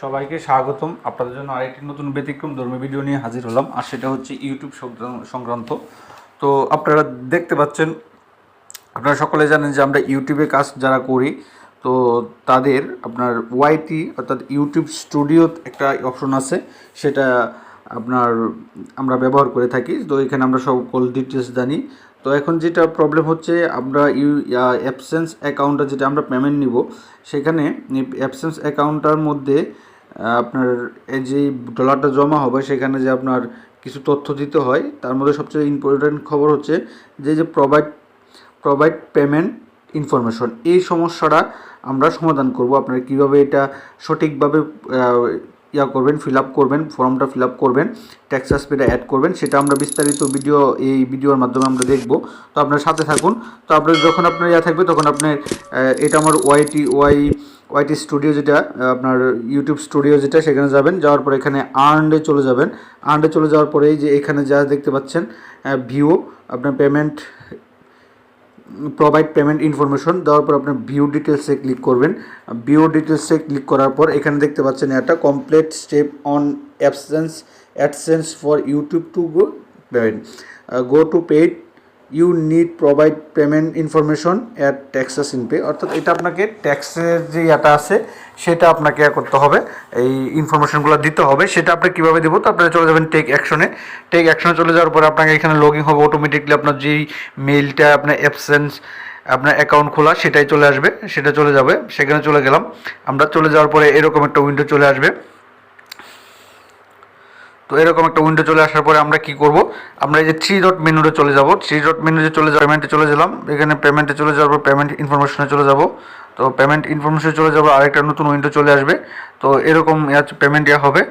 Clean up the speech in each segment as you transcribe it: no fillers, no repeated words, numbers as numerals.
সবাইকে স্বাগতম। আপনাদের জন্য আরেকটি নতুন ব্যতিক্রম ধর্মী ভিডিও নিয়ে হাজির হলাম, আর সেটা হচ্ছে ইউটিউব সংক্রান্ত। তো আপনারা দেখতে পাচ্ছেন, আপনারা সকলে জানেন যে আমরা ইউটিউবে কাজ যারা করি, তো তাদের আপনার ওয়াইটি অর্থাৎ ইউটিউব স্টুডিও একটা অপশন আছে, সেটা আপনার আমরা ব্যবহার করে থাকি। তো এখানে আমরা সকল ডিটেলস জানি। তো এখন যেটা প্রবলেম হচ্ছে, আমরা অ্যাবসেন্স অ্যাকাউন্টটা যেটা আমরা পেমেন্ট নিব, সেখানে অ্যাবসেন্স অ্যাকাউন্টটার মধ্যে আপনার এই যে ডলারটা জমা হবে, সেখানে যে আপনার কিছু তথ্য দিতে হয়। তার মধ্যে সবচেয়ে ইম্পর্ট্যান্ট খবর হচ্ছে যে প্রোভাইড পেমেন্ট ইনফরমেশন। এই সমস্যাটা আমরা সমাধান করব। আপনারা কীভাবে এটা সঠিকভাবে করবেন, ফিল আপ করবেন, ফর্মটা ফিল আপ করবেন, ট্যাক্স পেটা অ্যাড করবেন, সেটা আমরা বিস্তারিত এই ভিডিওর মাধ্যমে আমরা দেখব। তো আপনার সাথে থাকুন। তো আপনার যখন আপনার থাকবে, তখন আপনার এটা আমার ওয়াইটি স্টুডিও, যেটা আপনার ইউটিউব স্টুডিও যেটা, সেখানে যাবেন। যাওয়ার পরে এখানে আর্নডে চলে যাবেন। আর্নডে চলে যাওয়ার পরে এই যে এখানে যা দেখতে পাচ্ছেন ভিউ, আপনার প্রোভাইড পেমেন্ট ইনফরমেশন দেওয়ার পর আপনার ভিউ ডিটেলসে ক্লিক করবেন। ভিউ ডিটেলসে ক্লিক করার পর এখানে দেখতে পাচ্ছেন একটা complete step on AdSense for YouTube to go to paid you need provide payment information at taxes in pay. অর্থাৎ এটা আপনাকে ট্যাক্সের যে ইয়েটা আছে, সেটা আপনাকে করতে হবে, এই ইনফরমেশনগুলো দিতে হবে। সেটা আপনি কীভাবে দেবো? তো আপনারা চলে যাবেন টেক অ্যাকশনে চলে যাওয়ার পরে আপনাকে এখানে লগ ইন হবে অটোমেটিকলি। আপনার যেই মেইলটা আপনার অ্যাবসেন্স আপনার অ্যাকাউন্ট খোলা, সেটাই চলে আসবে, সেটা চলে যাবে। সেখানে চলে গেলাম আমরা। চলে যাওয়ার পরে এরকম একটা উইন্ডো চলে আসবে। তো এরকম একটা উইন্ডো চলে আসার পরে আমরা কি করব, আমরা এই যে 3 ডট মেনুতে চলে যাব। 3 ডট মেনুতে চলে যাব, পেমেন্টে চলে গেলাম। এখানে পেমেন্টে চলে যাওয়ার পর পেমেন্ট ইনফরমেশনে চলে যাব। তো পেমেন্ট ইনফরমেশনে চলে যাব, আরেকটা নতুন উইন্ডো চলে আসবে। তো এরকম পেমেন্ট হবে।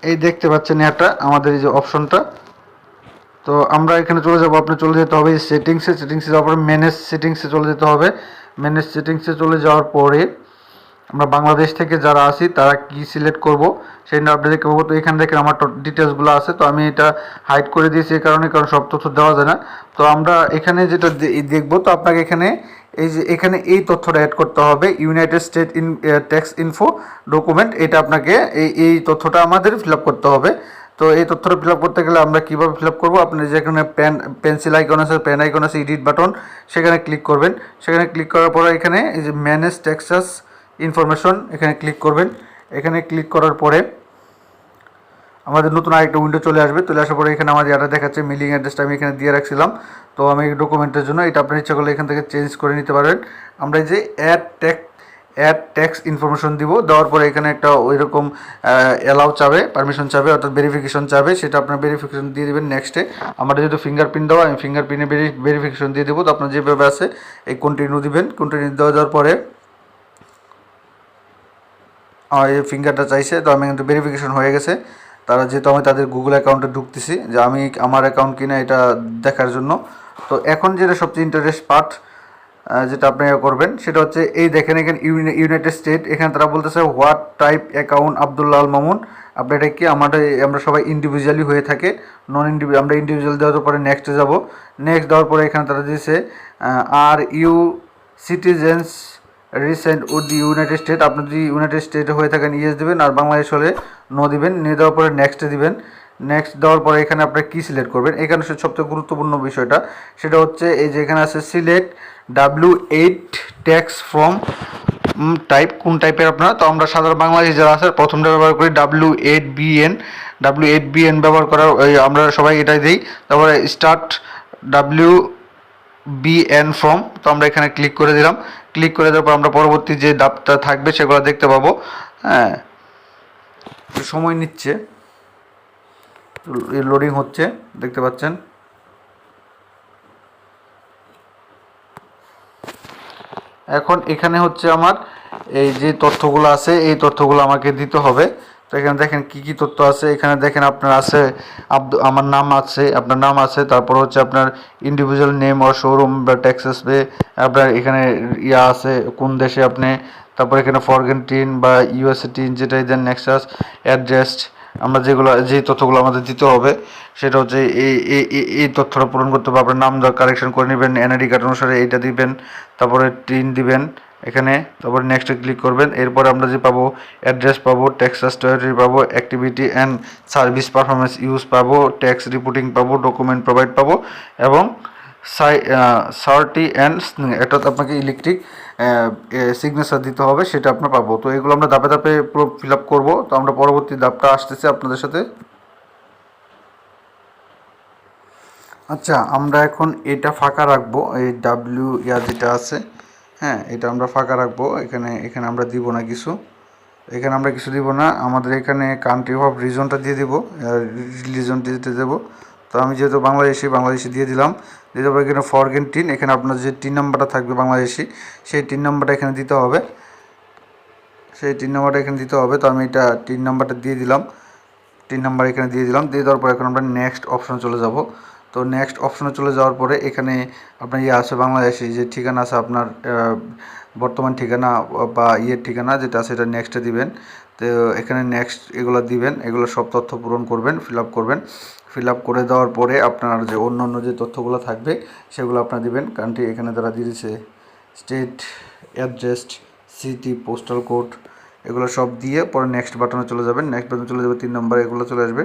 এই দেখতে পাচ্ছেন এটা আমাদের এই যে অপশনটা। তো আমরা এখানে চলে যাব, আপনি চলে যেতে হবে সেটিংসে যাওয়ার পরে ম্যানেজ সেটিংসে চলে যেতে হবে। ম্যানেজ সেটিংসে চলে যাওয়ার পরে আমরা বাংলাদেশ থেকে যারা আছি তারা কি সিলেক্ট করব, সেটা আপনি দেখতে পাবো। তো এখানে দেখেন আমার ডিটেলসগুলো আছে। তো আমি এটা হাইড করে দিয়েছি কারণ সব তথ্য দেওয়া যায় না। তো আমরা এখানে যেটা দেখবো, তো আপনাকে এখানে এই তথ্যটা অ্যাড করতে হবে, United state tax info document. এটা আপনাকে এই তথ্যটা আমাদের ফিল আপ করতে হবে। তো এই তথ্যটা ফিল আপ করতে গেলে আমরা কীভাবে ফিল আপ করবো, আপনি যেখানে পেন্সিল আইকন আছে, পেন আইকন আছে, এডিট বাটন, সেখানে ক্লিক করবেন। সেখানে ক্লিক করার পরে এখানে এই যে ম্যানেজ ট্যাক্সেস ইনফরমেশন, এখানে ক্লিক করবেন। এখানে ক্লিক করার পরে আমাদের নতুন আরেকটা উইন্ডো চলে আসবে। চলে আসার পরে এখানে আমাদের এটা দেখাচ্ছে মেলিং অ্যাড্রেসটা আমি এখানে দিয়ে রাখছিলাম। তো আমি ডকুমেন্টের জন্য এটা আপনার ইচ্ছা করলে এখান থেকে চেঞ্জ করে নিতে পারবেন। আমরা এই যে অ্যাড ট্যাক্স ইনফরমেশন দিব, দেওয়ার পরে এখানে একটা ওইরকম অ্যালাউ চাবে, পারমিশন চাবে, অর্থাৎ ভেরিফিকেশন চাবে। সেটা আপনার ভেরিফিকেশন দিয়ে দেবেন। নেক্সটে আমাদের যেহেতু ফিঙ্গারপ্রিন্ট দেওয়া, আমি ফিঙ্গারপ্রিন্টে ভেরিফিকেশন দিয়ে দেবো। তো আপনার যেভাবে আছে এই কন্টিনিউ দিবেন। কন্টিনিউ দেওয়ার পরে এই ফিঙ্গারটা চাইছে, তো আমি কিন্তু ভেরিফিকেশন হয়ে গেছে। তারা যেহেতু আমি তাদের গুগল অ্যাকাউন্টে ঢুকতেছি, যে আমি আমার অ্যাকাউন্ট কিনা এটা দেখার জন্য। তো এখন যেটা সবচেয়ে ইন্টারেস্ট পার্ট, যেটা আপনি করবেন, সেটা হচ্ছে এই দেখেন এখানে ইউনাইটেড স্টেট, এখানে তারা বলতেছে what type account Abdullah Al Mamun. আপনি এটা কি আমরা সবাই ইন্ডিভিজুয়ালি হয়ে থাকে, আমরা ইন্ডিভিজুয়াল দেওয়ার পরে নেক্সটে যাব। নেক্সট দেওয়ার পরে এখানে তারা দিয়েছে are you citizens resident with the United State. আপনি যদি ইউনাইটেড স্টেটে হয়ে থাকেন ইয়েস দেবেন, আর বাংলাদেশ হলে নো দিবেন। নিয়ে দেওয়ার পরে নেক্সটে দিবেন। নেক্সট দেওয়ার পরে এখানে আপনার কী সিলেক্ট করবেন, এখানে সবচেয়ে গুরুত্বপূর্ণ বিষয়টা সেটা হচ্ছে এই যে এখানে আছে select W8 tax from type, কোন টাইপের আপনারা। তো আমরা সাধারণ বাংলাদেশ যারা আছে প্রথমটা ব্যবহার করি W8BN ব্যবহার করার আমরা সবাই এটাই দিই। তারপরে স্টার্ট WBN ফর্ম। তো আমরা এখানে ক্লিক করে দিলাম। ক্লিক করে দেওয়ার পর আমরা পরবর্তী যে ডাবটা থাকবে সেগুলো দেখতে পাবো। হ্যাঁ, সময় নিচ্ছে, লোডিং হচ্ছে, দেখতে পাচ্ছেন। এখন এখানে হচ্ছে আমার এই যে তথ্যগুলো আছে, এই তথ্যগুলো আমাকে দিতে হবে। তো এখানে দেখেন কি কি তথ্য আছে। এখানে দেখেন আপনার আছে আমার নাম আছে, আপনার নাম আছে, তারপর হচ্ছে আপনার ইন্ডিভিজুয়াল নেম ও শোরুম বা ট্যাক্সেস পে, আপনার এখানে আছে কোন দেশে আপনি, তারপর এখানে ফরেন টিন বা ইউএসএ টিন যেটাই দেন, নেক্সাস অ্যাড্রেস। আমরা যেই তথ্যগুলো আমাদের দিতে হবে সেটা হচ্ছে এই তথ্যটা পূরণ করতে হবে। আপনার নাম কারেকশন করে নেবেন, এনআইডি কার্ড অনুসারে এইটা দিবেন, তারপরে টিন দিবেন, এখানে, তারপর নেক্সটে ক্লিক করবেন। এরপরে আমরা যে পাবো অ্যাড্রেস পাবো, টেক্সাস টেরিটরি পাবো, activity and service performance use পাবো, ট্যাক্স রিপোর্টিং পাবো, ডকুমেন্ট প্রোভাইড পাবো এবং সার্টি অ্যান্ড এটা আপনাকে ইলেকট্রিক সিগনেচার দিতে হবে, সেটা আপনার পাবো। তো এগুলো আমরা ধাপে ধাপে পুরো ফিল আপ করবো। তো আমরা পরবর্তী ধাপটা আসতেছি আপনাদের সাথে। আচ্ছা, আমরা এখন এটা ফাঁকা রাখবো, এই ডাব্লিউ যেটা আছে, হ্যাঁ এটা আমরা ফাঁকা রাখবো। এখানে এখানে আমরা দিব না কিছু, এখানে আমরা কিছু দিব না। আমাদের এখানে কান্ট্রি অফ রিজনটা দিয়ে দিব, রিলিজন দিতে দেবো। তো আমি যেহেতু বাংলাদেশি দিয়ে দিলাম। দিয়ে দেবো এখানে ফরগেন টিন, এখানে আপনার যে টিন নাম্বারটা থাকবে বাংলাদেশি, সেই টিন নাম্বারটা এখানে দিতে হবে, সেই টিন নাম্বারটা এখানে দিতে হবে। তো আমি এটা টিন নাম্বারটা দিয়ে দিলাম, টিন নাম্বার এখানে দিয়ে দিলাম। দিয়ে দেওয়ার পর এখন আমরা নেক্সট অপশনে চলে যাব। তো নেক্সট অপশনে চলে যাওয়ার পরে এখানে আপনার আছে বাংলাদেশি যে ঠিকানা আছে আপনার বর্তমান ঠিকানা বা ঠিকানা যেটা আছে এটা নেক্সটে দিবেন। তো এখানে নেক্সট এগুলো দিবেন, এগুলো সব তথ্য পূরণ করবেন, ফিল আপ করবেন। ফিল আপ করে দেওয়ার পরে আপনার যে অন্য যে তথ্যগুলো থাকবে সেগুলো আপনার দিবেন। কান্ট্রি এখানে তারা দিয়ে দিচ্ছে, state, address, city, postal code, এগুলো সব দিয়ে পরে নেক্সট বাটনে চলে যাবেন। নেক্সট বাটনে চলে যাবে 3 নম্বরে, এগুলো চলে আসবে।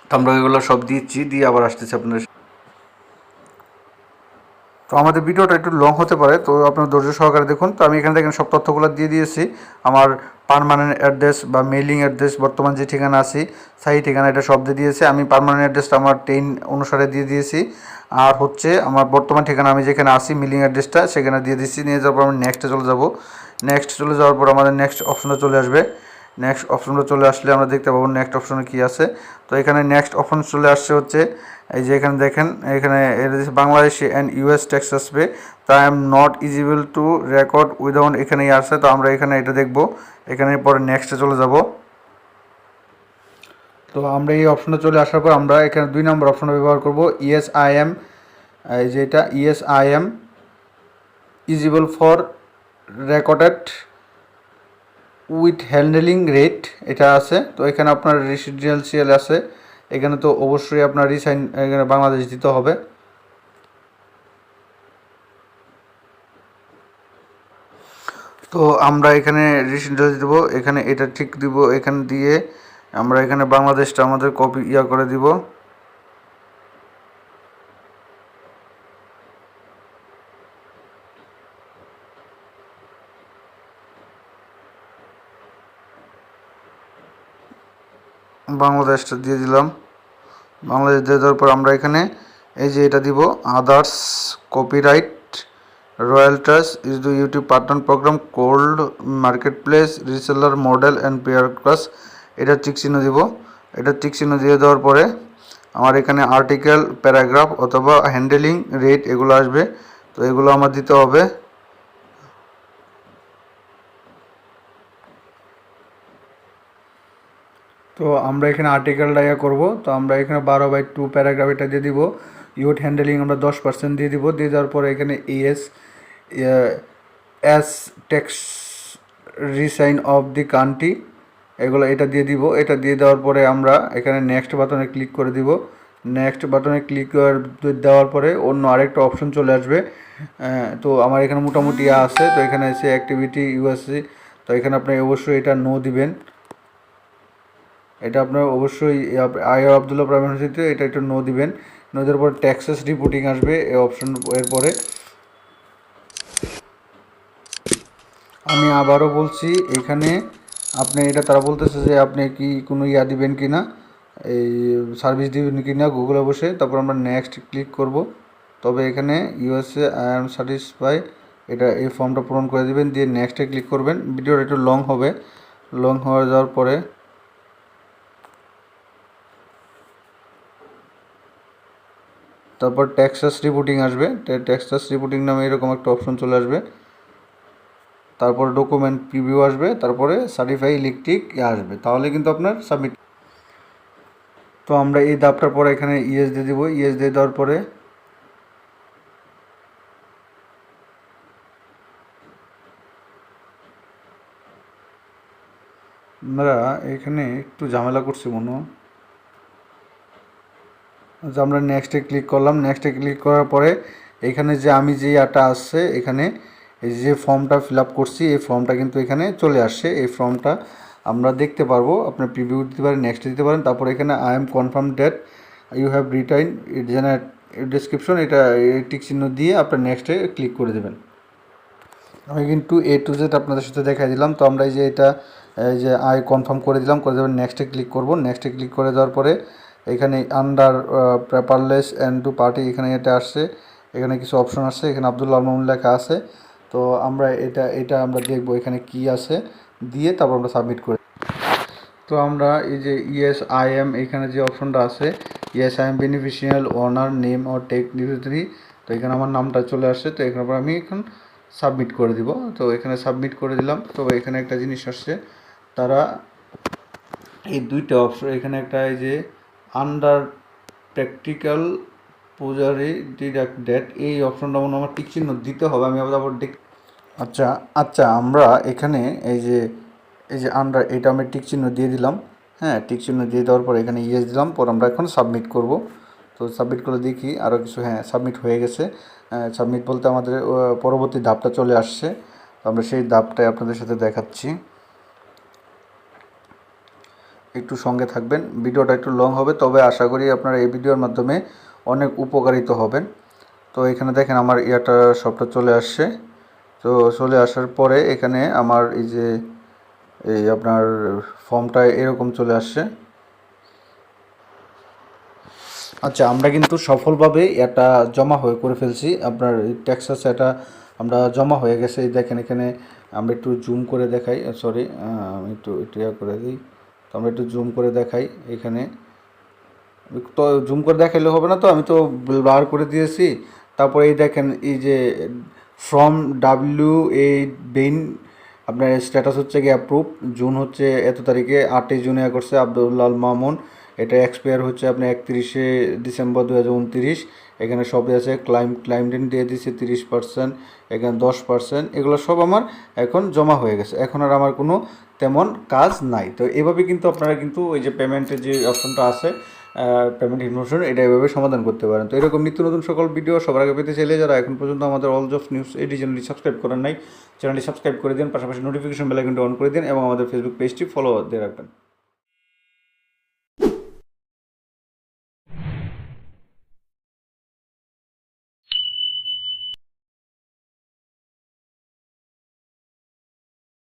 তো আমরা এগুলো সব দিচ্ছি, দিয়ে আবার আসতেছি আপনার। তো আমাদের ভিডিওটা একটু লং হতে পারে, তো আপনার ধৈর্য সহকারে দেখুন। তো আমি এখানে দেখেন সব তথ্যগুলো দিয়ে দিয়েছি। আমার পার্মানেন্ট অ্যাড্রেস বা মেইলিং অ্যাড্রেস, বর্তমান যে ঠিকানা আছে সেই ঠিকানা, এটা সব দিয়ে দিয়েছে। আমি পার্মানেন্ট অ্যাড্রেসটা আমার 10 অনুসারে দিয়ে দিয়েছি। আর হচ্ছে আমার বর্তমান ঠিকানা আমি যেখানে আসি মেইলিং অ্যাড্রেসটা সেখানে দিয়ে দিচ্ছি। নিয়ে যাওয়ার পর আমি নেক্সটে চলে যাব। নেক্সট চলে যাওয়ার পর আমাদের নেক্সট অপশনে চলে আসবে। নেক্সট অপশনটা চলে আসলে আমরা দেখতে পাবো নেক্সট অপশনে কী আছে। তো এখানে নেক্সট অপশন চলে আসছে হচ্ছে এই যে এখানে দেখেন, এখানে বাংলাদেশি অ্যান্ড ইউএস ট্যাক্স আসবে। তা I am not eligible to record without, এখানেই আসছে। তো আমরা এখানে এটা দেখব, এখানে পরে নেক্সটে চলে যাব। তো আমরা এই অপশনে চলে আসার পর আমরা এখানে 2 নম্বর অপশনটা ব্যবহার করব, ইয়েস আই এম, এই যে এটা yes I am eligible for recorded with handling rate, এটা আছে। তো এখানে আপনার রেসিডেন্সিয়াল আছে, এখানে তো অবশ্যই আপনার রিসাইন এখানে বাংলাদেশ দিতে হবে। তো আমরা এখানে রেসিডেন্সিয়াল দেবো, এখানে এটা ঠিক দিব, এখানে দিয়ে আমরা এখানে বাংলাদেশটা আমাদের কপি করে দিব। বাংলাদেশটা দিয়ে দিলাম। বাংলাদেশ দিয়ে দেওয়ার পর আমরা এখানে এই যে এটা দিব, others copyright royalties is the YouTube partner program cold market place reseller model and pair class, এটা টিক চিহ্ন দিব। এটা টিক চিহ্ন দিয়ে দেওয়ার পরে আমার এখানে আর্টিকেল, প্যারাগ্রাফ অথবা হ্যান্ডেলিং রেট এগুলো আসবে। তো এগুলো আমার দিতে হবে। তো আমরা এখানে আর্টিকেলটা করব। তো আমরা এখানে 12/2 প্যারাগ্রাফ এটা দিয়ে দিব। ইউথ হ্যান্ডেলিং আমরা 10% দিয়ে দিব। দিয়ে দেওয়ার পরে এখানে as tax resign of the country, এগুলো এটা দিয়ে দিব। এটা দিয়ে দেওয়ার পরে আমরা এখানে নেক্সট বাটনে ক্লিক করে দিব। নেক্সট বাটনে ক্লিক দেওয়ার পরে অন্য আরেকটা অপশন চলে আসবে। তো আমার এখানে মোটামুটি আছে। তো এখানে এসে অ্যাক্টিভিটি ইউএসসি, তো এখানে আপনি অবশ্যই এটা নো দিবেন। এটা আপনার অবশ্যই আইআর আবদুল্লাহ প্রাইভেট ইউনিভার্সিটিতে এটা একটু নো দিবেন। নো দেওয়ার পর ট্যাক্সেস রিপোর্টিং আসবে এই অপশন। এরপরে আমি আবারও বলছি, এখানে আপনি এটা তারা বলতেছে যে আপনি কি কোনো দিবেন কি না, এই সার্ভিস দিবেন কি না গুগলে বসে। তারপর আমরা নেক্সট ক্লিক করব। তবে এখানে ইউএসএ আই এম স্যাটিসফাই, এটা এই ফর্মটা পূরণ করে দিবেন, দিয়ে নেক্সটে ক্লিক করবেন। ভিডিওটা একটু লং হবে। লং হয়ে যাওয়ার পরে তারপর ট্যাক্সাস রিপোর্টিং আসবে। ট্যাক্সাস রিপোর্টিং নামে এরকম একটা অপশন চলে আসবে। তারপর ডকুমেন্ট প্রিভিউ আসবে, তারপরে সার্টিফাই ইলেকট্রিক আসবে, তাহলে কিন্তু আপনার সাবমিট। তো আমরা এই ধাপটার পরে এখানে ইয়েস দিয়ে দিব। ইয়েস দিয়ে দেওয়ার পরে আমরা এখানে একটু ঝামেলা করছি মনে হয়। আমরা নেক্সটে ক্লিক করলাম। নেক্সটে ক্লিক করার পরে এখানে যে আমি যে আসছে এখানে এই যে ফর্মটা ফিল আপ করছি এই ফর্মটা কিন্তু এখানে চলে আসছে। এই ফর্মটা আমরা দেখতে পারবো, আপনার প্রিভিউ দিতে পারেন, নেক্সট দিতে পারেন, তারপর এখানে I am confirm that you have retain it generate description, এটা টিক চিহ্ন দিয়ে আপনার নেক্সটে ক্লিক করে দেবেন। আমি কিন্তু A to Z আপনাদের সাথে দেখাই দিলাম। তো আমরা এই যে এটা এই যে আই কনফার্ম করে দিলাম, করে দেবেন, নেক্সটে ক্লিক করব। নেক্সটে ক্লিক করে দেওয়ার পরে এখানে under paperless and two party এখানে এটা আসছে, এখানে কিছু অপশন আসছে, এখানে আব্দুল আল মামুন লেখা আছে। তো আমরা এটা আমরা দেখব এখানে কি আছে, দিয়ে তারপর আমরা সাবমিট করি। তো আমরা এই যে ইয়েস আই এম এখানে যে অপশনটা আছে, yes I am beneficial owner name or take directory, তো এখানে আমার নামটা চলে আসছে। তো এখানে আমি এখন সাবমিট করে দিব। তো এখানে সাবমিট করে দিলাম। তো এখানে একটা জিনিস আসছে, তারা এই দুইটা অপশন এখানে একটা এই যে আন্ডার প্র্যাকটিক্যাল পূজারি ডিডাক্ট ডেট, এই অপশনটা মনে আমার টিক চিহ্ন দিতে হবে। আমি আবার দেখ আচ্ছা আচ্ছা আমরা এখানে এই যে আন্ডার এটা আমি টিক চিহ্ন দিয়ে দিলাম। হ্যাঁ, টিক চিহ্ন দিয়ে দেওয়ার পর এখানে ইয়েস দিলাম, পর আমরা এখন সাবমিট করব। তো সাবমিট করে দেখি আরও কিছু, হ্যাঁ সাবমিট হয়ে গেছে। সাবমিট বলতে আমাদের পরবর্তী ধাপটা চলে আসছে। তো আমরা সেই ধাপটাই আপনাদের সাথে দেখাচ্ছি, একটু সঙ্গে থাকবেন। ভিডিওটা একটু লং হবে, তবে আশা করি আপনারা এই ভিডিওর মাধ্যমে অনেক উপকারিত হবেন। তো এখানে দেখেন আমার ইয়াটা সবটা চলে আসছে। তো চলে আসার পরে এখানে আমার এই যে এই আপনার ফর্মটা এরকম চলে আসছে। আচ্ছা, আমরা কিন্তু সফলভাবে এটা জমা করে ফেলছি। আপনার টেক্সাস এটা আমরা জমা হয়ে গেছে। দেখেন এখানে আমরা একটু জুম করে দেখাই, সরি আমি একটু ইয়া করে দিই। তো আমরা একটু জুম করে দেখাই এখানে। তো জুম করে দেখাইলে হবে না, তো আমি তো ব্লার করে দিয়েছি। তারপরে এই দেখেন এই যে ফ্রম ডাব্লিউ এ বেইন, আপনার স্ট্যাটাস হচ্ছে কি অ্যাপ্রুভ, জুন হচ্ছে এত তারিখে 8ই জুনে করছে আব্দুল্লাল মামুন। এটা এক্সপায়ার হচ্ছে আপনার 31শে ডিসেম্বর 2029। এখানে সবই আছে, ক্লাইমডেন দিয়ে দিচ্ছে 30%, এখানে 10%, এগুলো সব আমার এখন জমা হয়ে গেছে। এখন আর আমার কোনো তেমন কাজ নাই। তো এভাবে কিন্তু আপনারা কিন্তু ওই যে পেমেন্টের যে অপশনটা আছে, পেমেন্ট ইনফরমেশন, এটা এভাবে সমাধান করতে পারেন। তো এরকম নিত্য নতুন সকল ভিডিও সবার আগে পেতে চাইলে যারা এখন পর্যন্ত আমাদের অল জবস নিউজ এডি চ্যানেলটি সাবস্ক্রাইব করেন নাই, চ্যানেলটি সাবস্ক্রাইব করে দিন, পাশাপাশি নোটিফিকেশন বেল আইকনটি অন করে দিন এবং আমাদের ফেসবুক পেজটি ফলো দিয়ে রাখবেন।